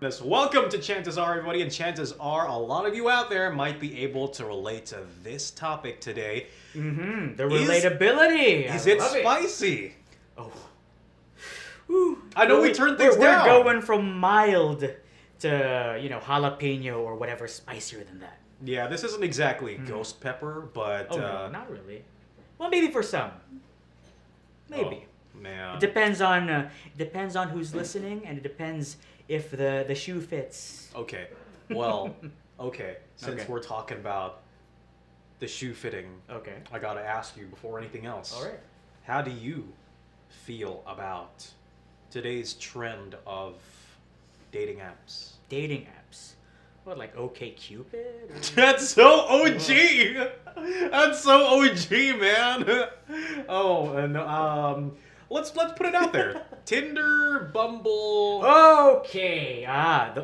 Welcome to Chances Are, everybody, and chances are a lot of you out there might be able to relate to this topic today. The relatability. Is it spicy? Oh. I know we turned things down. We're going from mild to, jalapeno or whatever spicier than that. Yeah, this isn't exactly ghost pepper, but... no, not really. Well, maybe for some. Maybe. Oh, man. It depends on who's listening, and it depends if the shoe fits. Okay. Well, okay. Since Okay. we're talking about the shoe fitting, Okay. I gotta ask you before anything else. All right. How do you feel about today's trend of dating apps? Dating apps. What, like OkCupid? Or... That's so OG. That's so OG, man. Oh, and let's put it out there. Tinder, Bumble. Okay.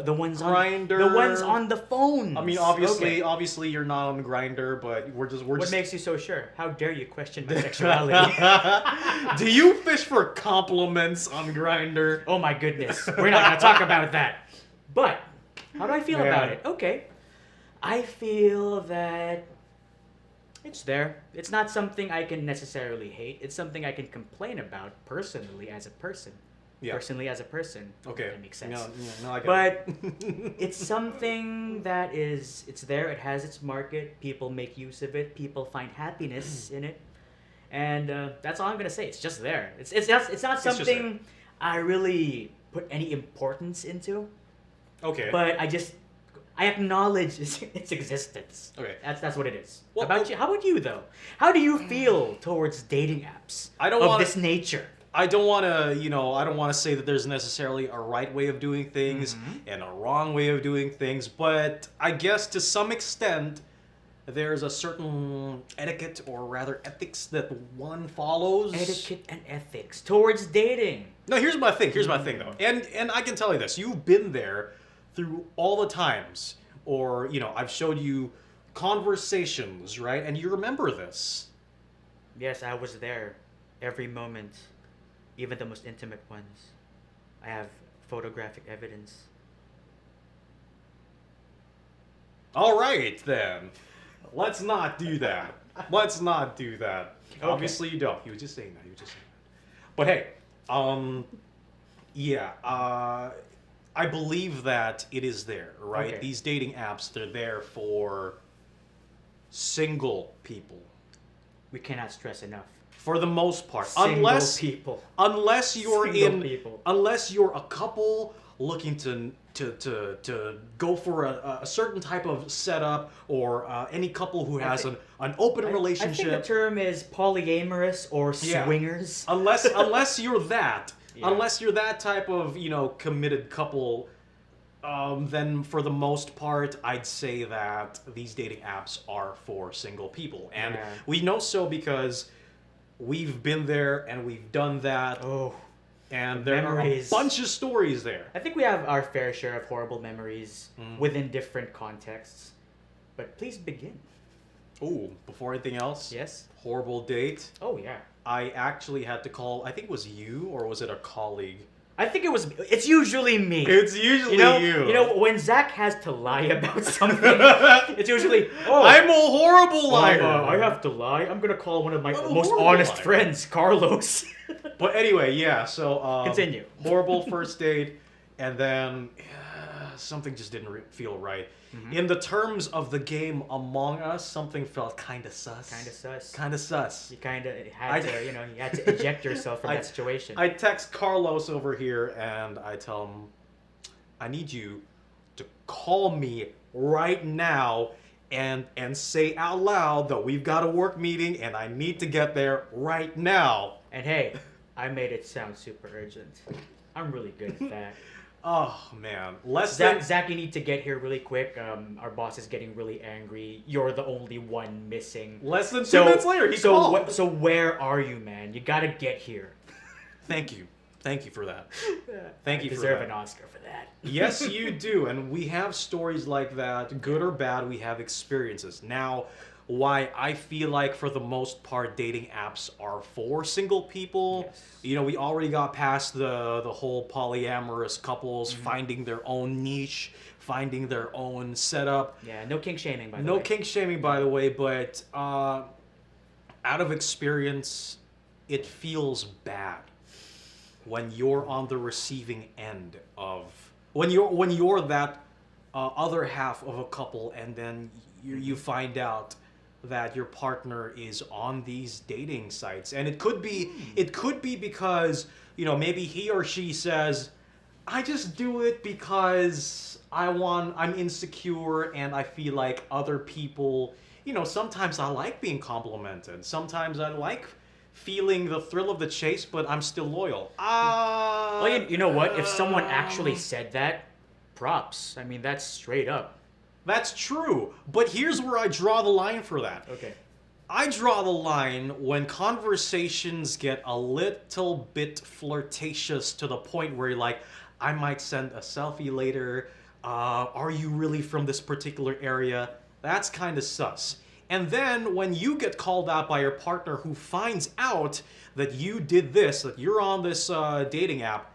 The ones on Grindr. the ones on the phone. I mean, obviously, you're not on Grindr, but we're just. What makes you so sure? How dare you question my sexuality? Do you fish for compliments on Grindr? Oh my goodness, we're not gonna talk about that. But how do I feel Man. about it? Okay, I feel that it's there. It's not something I can necessarily hate. It's something I can complain about personally as a person. Yeah. Personally as a person. Okay. That makes sense. No, I get But it. it's something that it's there. It has its market. People make use of it. People find happiness in it, and that's all I'm gonna say. It's just there. It's not just something I really put any importance into. Okay. But I acknowledge its existence. Okay. That's what it is. Well, How about you? How about you though? How do you feel towards dating apps I don't of wanna- this nature? I don't want to say that there's necessarily a right way of doing things and a wrong way of doing things, but I guess to some extent there's a certain etiquette, or rather ethics, that one follows. Etiquette and ethics towards dating. No, here's my thing though. And I can tell you this. You've been there through all the times, or I've showed you conversations, right? And you remember this. Yes, I was there every moment, even the most intimate ones. I have photographic evidence. All right, then. Let's not do that. Let's not do that. Okay. Obviously, you don't. You were just saying that. But hey, I believe that it is there, right? Okay. These dating apps, they're there for single people, We cannot stress enough. for the most part. Single people. Unless you're Single people. unless you're a couple looking to go for a certain type of setup, or any couple who has an open I relationship. think the term is polyamorous or Yeah. swingers. unless you're that, Yeah. unless you're that type of committed couple, then for the most part, I'd say that these dating apps are for single people, and Yeah. we know so because we've been there and we've done that, Oh, and there memories. are a bunch of stories there. I think we have our fair share of horrible memories Mm. within different contexts. But please begin. Ooh, before anything else, Yes? horrible date. Oh, yeah. I actually had to call. I think it was you, or was it a colleague? I think it's usually me. It's usually you. You know, when Zach has to lie about something, it's usually, I'm a horrible liar. I have to lie. I'm gonna call one of my I'm a most horrible honest liar. friends, Carlos. But anyway, yeah. So Continue. Horrible first date, and then something just didn't feel right. In the terms of the game Among Us, something felt kind of sus. Kind of sus. Kind of sus. You kind of had to eject yourself from that situation. I text Carlos over here and I tell him, I need you to call me right now and say out loud that we've got a work meeting and I need to get there right now. And hey, I made it sound super urgent. I'm really good at that. Oh man, Zach, you need to get here really quick. Our boss is getting really angry. You're the only one missing. less than 2 minutes later he called. So where are you, man? You gotta get here. Thank you. Thank you for that. Thank you for deserve that. an Oscar for that. Yes, you do. And we have stories like that, good or bad, we have experiences. Now, why I feel like for the most part dating apps are for single people. Yes. You know, we already got past the whole polyamorous couples finding their own niche, finding their own setup. Yeah, no kink shaming, by the way. No kink shaming, by the way, but out of experience, it feels bad when you're on the receiving end of when you're that other half of a couple, and then you find out that your partner is on these dating sites, and it could be because maybe he or she says, I just do it because I'm insecure and I feel like other people, sometimes I like being complimented. Sometimes I like feeling the thrill of the chase, but I'm still loyal. Well, you know what? If someone actually said that, props. I mean, that's straight up. That's true. But here's where I draw the line for that. Okay. I draw the line when conversations get a little bit flirtatious to the point where you're like, I might send a selfie later. Are you really from this particular area? That's kind of sus. And then when you get called out by your partner who finds out that you did this, that you're on this dating app,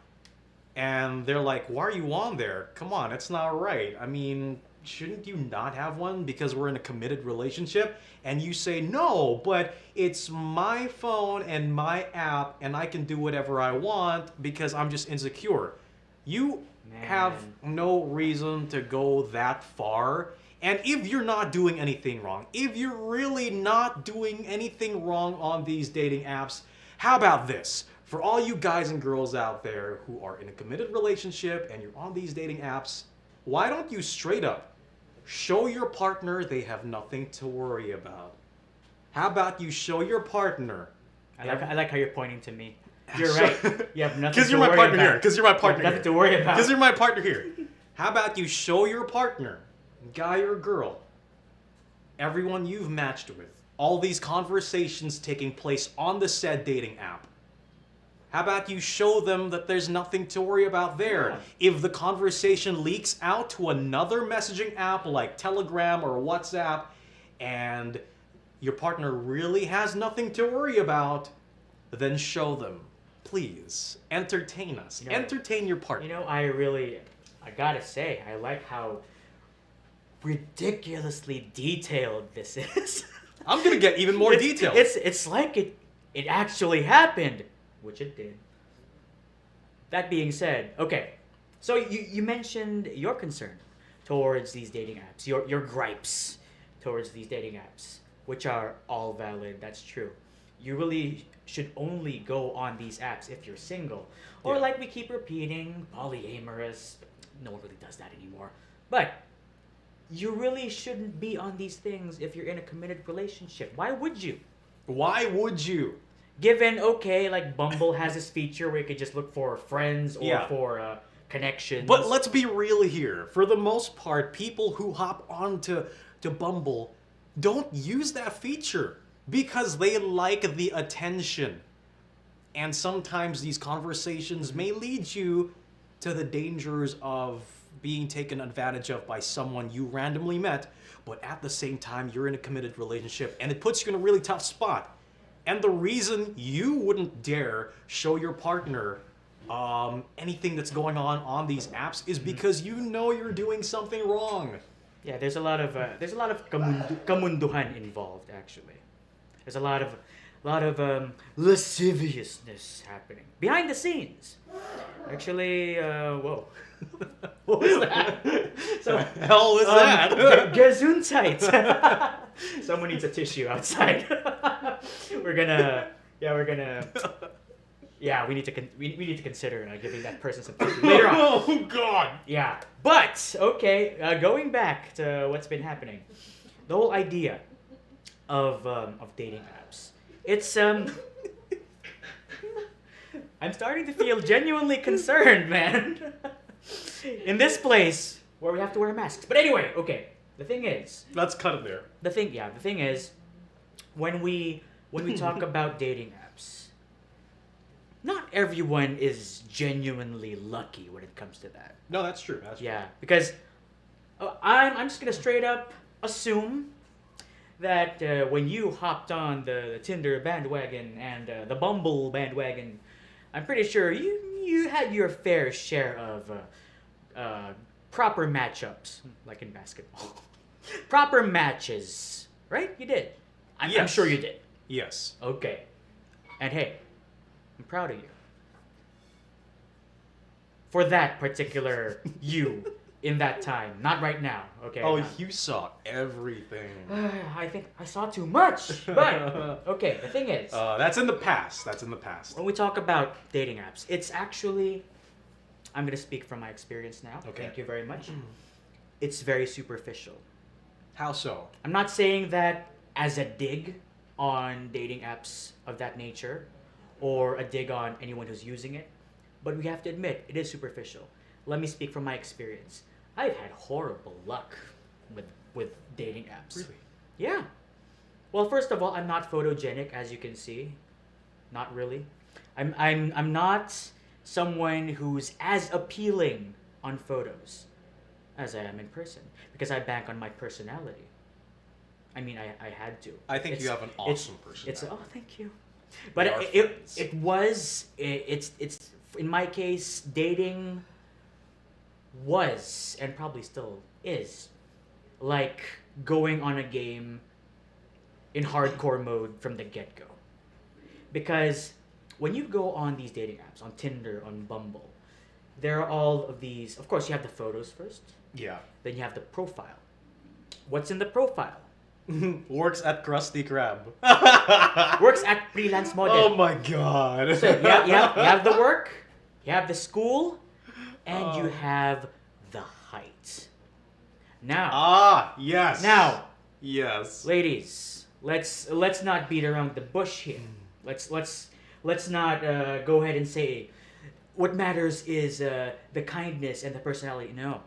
and they're like, why are you on there? Come on, it's not right. I mean, shouldn't you not have one because we're in a committed relationship? And you say, no, but it's my phone and my app, and I can do whatever I want because I'm just insecure. You have no reason to go that far. And if you're not doing anything wrong, if you're really not doing anything wrong on these dating apps, how about this? For all you guys and girls out there who are in a committed relationship and you're on these dating apps, why don't you straight up show your partner they have nothing to worry about? How about you show your partner? I like how you're pointing to me. You're right. You have nothing to worry about. Because you're my partner here. Because you're my partner here. Nothing to worry about. Because you're my partner here. How about you show your partner, guy or girl, everyone you've matched with, all these conversations taking place on the said dating app. How about you show them that there's nothing to worry about there? Yeah. If the conversation leaks out to another messaging app like Telegram or WhatsApp, and your partner really has nothing to worry about, then show them. Please, entertain us. Entertain your partner. I gotta say, I like how ridiculously detailed this is. I'm gonna get even more detailed. It's like it actually happened, which it did. That being said, okay, so you mentioned your concern towards these dating apps, your gripes towards these dating apps, which are all valid. That's true. You really should only go on these apps if you're single, or like we keep repeating, polyamorous. No one really does that anymore, but you really shouldn't be on these things if you're in a committed relationship. Why would you? Why would you? Given, okay, like Bumble has this feature where you could just look for friends or for connections. But let's be real here. For the most part, people who hop onto Bumble don't use that feature because they like the attention. And sometimes these conversations may lead you to the dangers of being taken advantage of by someone you randomly met, but at the same time, you're in a committed relationship, and it puts you in a really tough spot. And the reason you wouldn't dare show your partner anything that's going on these apps is because you know you're doing something wrong. Yeah, there's a lot of kamunduhan involved. Actually, there's a lot of lasciviousness happening behind the scenes. Actually, whoa. What was that? So, the hell was that? Gesundheit. Someone needs a tissue outside. we need to consider giving that person some tissue later on. Oh God. Yeah, but okay. Going back to what's been happening, the whole idea of dating apps. It's I'm starting to feel genuinely concerned, man. In this place where we have to wear masks. But anyway, okay. The thing is, let's cut it there. The thing is, when we talk about dating apps, not everyone is genuinely lucky when it comes to that. No, that's true. That's Yeah, because I'm just gonna straight up assume that when you hopped on the Tinder bandwagon and the Bumble bandwagon, I'm pretty sure you had your fair share of proper matchups, like in basketball. Proper matches, right? You did. I'm Yes. sure you did. Yes. Okay. And hey, I'm proud of you. For that particular you in that time. Not right now, okay? Oh, Not- you saw everything. I think I saw too much. But, okay, the thing is, That's in the past. That's in the past. when we talk about dating apps, it's actually, I'm going to speak from my experience now. Okay. Thank you very much. It's very superficial. How so? I'm not saying that as a dig on dating apps of that nature or a dig on anyone who's using it, but we have to admit it is superficial. Let me speak from my experience. I've had horrible luck with dating apps. Really? Yeah. Well, first of all, I'm not photogenic, as you can see. Not really. I'm not someone who's as appealing on photos as I am in person because I bank on my personality. I mean, I had to. I think you have an awesome personality. It's oh, thank you. We But are it's in my case, dating was and probably still is like going on a game in hardcore mode from the get-go. Because when you go on these dating apps, on Tinder, on Bumble, there are all of these, of course you have the photos first, Yeah. then you have the profile. What's in the profile? Works at Krusty Krab. Works at freelance model. Oh my god. So you have the work, you have the school, and you have the height. Now, yes. now, Yes. ladies, let's not beat around the bush here. Let's not go ahead and say what matters is the kindness and the personality. No,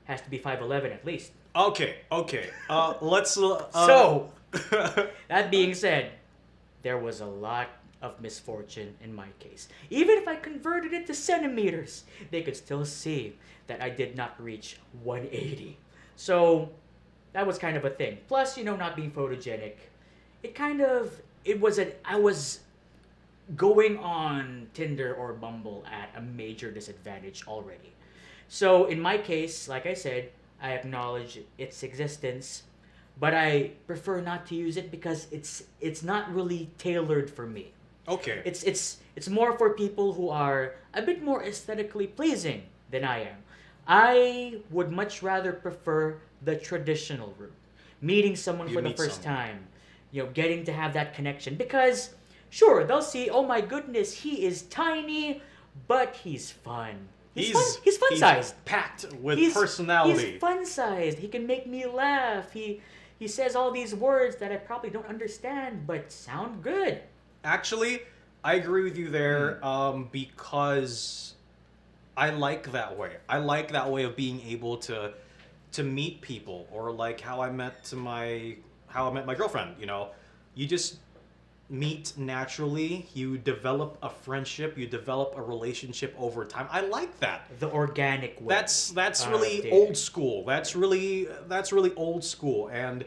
has to be 5'11" at least. Okay. Let's. So, that being said, there was a lot of misfortune in my case. Even if I converted it to centimeters, they could still see that I did not reach 180. So, that was kind of a thing. Plus, not being photogenic, I was going on Tinder or Bumble at a major disadvantage already. So, in my case, like I said, I acknowledge its existence, but I prefer not to use it because it's not really tailored for me. Okay. It's more for people who are a bit more aesthetically pleasing than I am. I would much rather prefer the traditional route, meeting someone You for the meet first someone. time, getting to have that connection. Because sure, they'll see, oh my goodness, he is tiny, but he's fun. He's fun sized. Packed with personality. He's fun sized. He can make me laugh. He says all these words that I probably don't understand, but sound good. Actually, I agree with you there because I like that way. I like that way of being able to meet people, or like how I met my girlfriend. You just meet naturally. You develop a friendship. You develop a relationship over time. I like that. The organic way. That's really dating. old school. That's really old school, and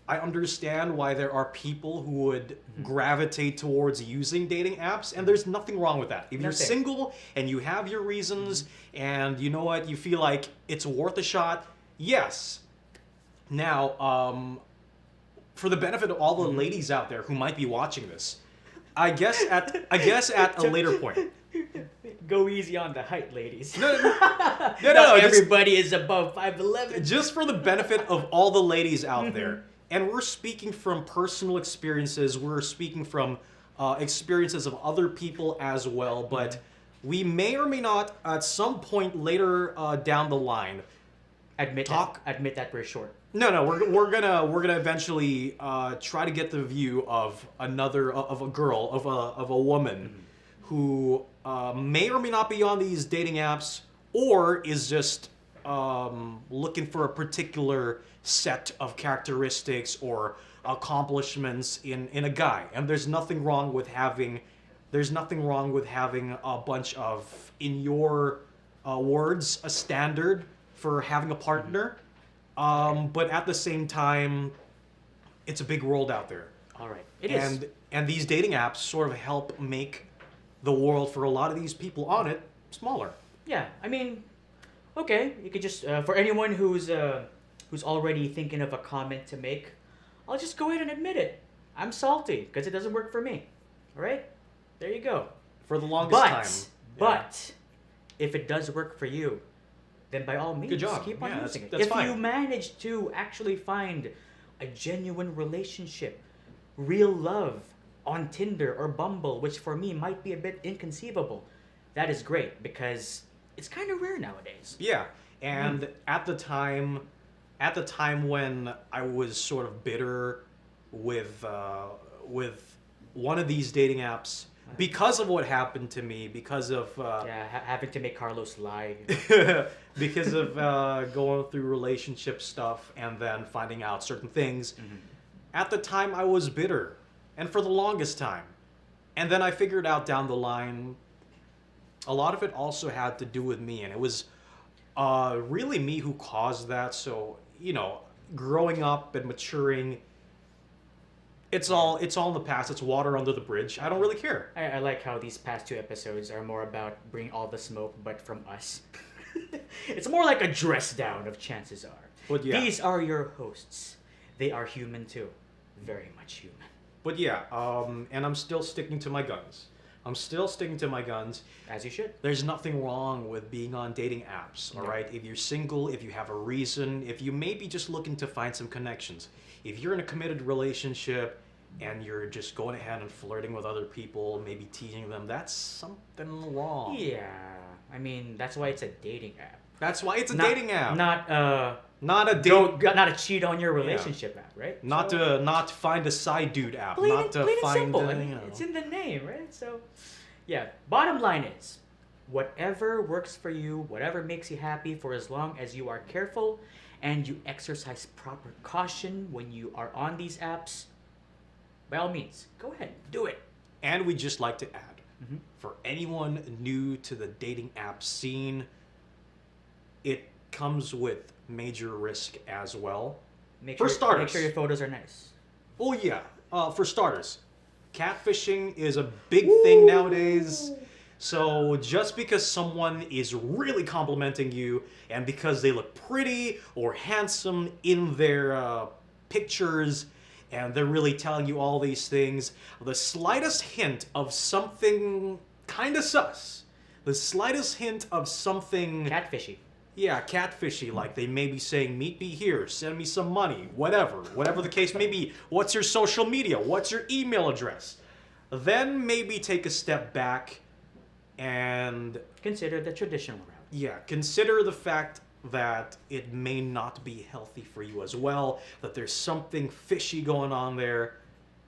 I understand why there are people who would gravitate towards using dating apps, and there's nothing wrong with that. If you're Nothing. single and you have your reasons, and you know what, you feel like it's worth a shot, yes. Now, for the benefit of all the ladies out there who might be watching this, I guess at a later point. Go easy on the height, ladies. No, Not just- everybody is above 5'11". Just for the benefit of all the ladies out there, and we're speaking from personal experiences, we're speaking from experiences of other people as well, but we may or may not, at some point later down the line, Admit that we're short. No, we're gonna eventually try to get the view of a girl, of a woman who may or may not be on these dating apps, or is just looking for a particular set of characteristics or accomplishments in a guy, and there's nothing wrong with having a bunch of, in your words, a standard for having a partner. But at the same time, it's a big world out there. All right. It is. And these dating apps sort of help make the world for a lot of these people on it smaller. Yeah, I mean, okay, you could just for anyone who's already thinking of a comment to make, I'll just go ahead and admit it. I'm salty because it doesn't work for me. All right, there you go. For the longest time. But if it does work for you, then by all means, good job. keep on Yeah, using it. that's If fine. you manage to actually find a genuine relationship, real love on Tinder or Bumble, which for me might be a bit inconceivable, that is great because it's kind of rare nowadays. Yeah, and at the time when I was sort of bitter with one of these dating apps because of what happened to me, because of Having to make Carlos lie. because of going through relationship stuff and then finding out certain things. At the time, I was bitter, and for the longest time. And then I figured out down the line, a lot of it also had to do with me, and it was really me who caused that. So, growing up and maturing, it's all in the past. It's water under the bridge. I don't really care. I like how these past 2 episodes are more about bringing all the smoke, but from us. It's more like a dress down of Chances Are. But yeah. These are your hosts. They are human too. Very much human. But yeah, and I'm still sticking to my guns. As you should. There's nothing wrong with being on dating apps, all right? If you're single, if you have a reason, if you may be just looking to find some connections. If you're in a committed relationship and you're just going ahead and flirting with other people, maybe teasing them, that's something wrong. Yeah. I mean, that's why it's a dating app. That's why it's a dating app. Not a cheat on your relationship app, right? Not to find a side dude app. Plain not and, to plain and find simple. I mean, it's in the name, right? So, yeah. Bottom line is, whatever works for you, whatever makes you happy, for as long as you are careful and you exercise proper caution when you are on these apps, by all means, go ahead, do it. And we'd just like to add, for anyone new to the dating app scene, it comes with major risk as well. Make For sure, starters. Make sure your photos are nice. Oh yeah, for starters, catfishing is a big thing nowadays. So just because someone is really complimenting you and because they look pretty or handsome in their pictures and they're really telling you all these things, the slightest hint of something kind of sus, the slightest hint of something... Catfishy. Yeah, catfishy, like they may be saying, meet me here, send me some money, whatever the case may be. What's your social media? What's your email address? Then maybe take a step back and... Consider the traditional route. Yeah, consider the fact that it may not be healthy for you as well, that there's something fishy going on there.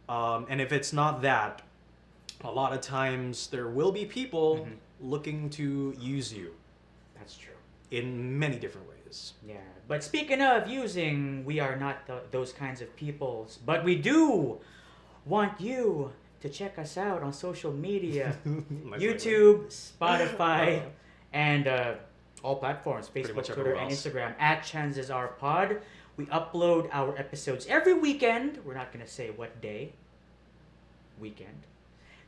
And if it's not that, a lot of times there will be people looking to use you. That's true. In many different ways. Yeah, but speaking of using, we are not those kinds of peoples, but we do want you to check us out on social media. Nice YouTube, Spotify, and all platforms, Facebook, much Twitter, everywhere and else. Instagram, at Chances Are Pod. We upload our episodes every weekend. We're not going to say what day. Weekend.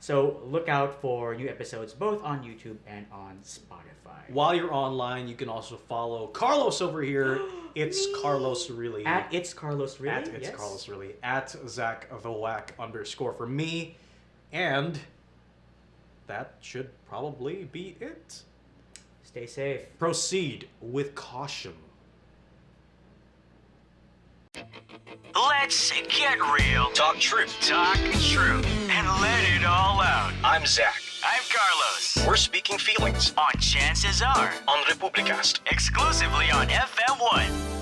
So look out for new episodes both on YouTube and on Spotify. While you're online, you can also follow Carlos over here. It's Carlos Really. At It's Carlos Really. At It's yes. Carlos Really. At Zach the Whack _ for me. And that should probably be it. Stay safe. Proceed with caution. Let's get real. Talk truth. And let it all out. I'm Zach. I'm Carlos. We're speaking feelings. On Chances Are. On Republicast. Exclusively on FM1.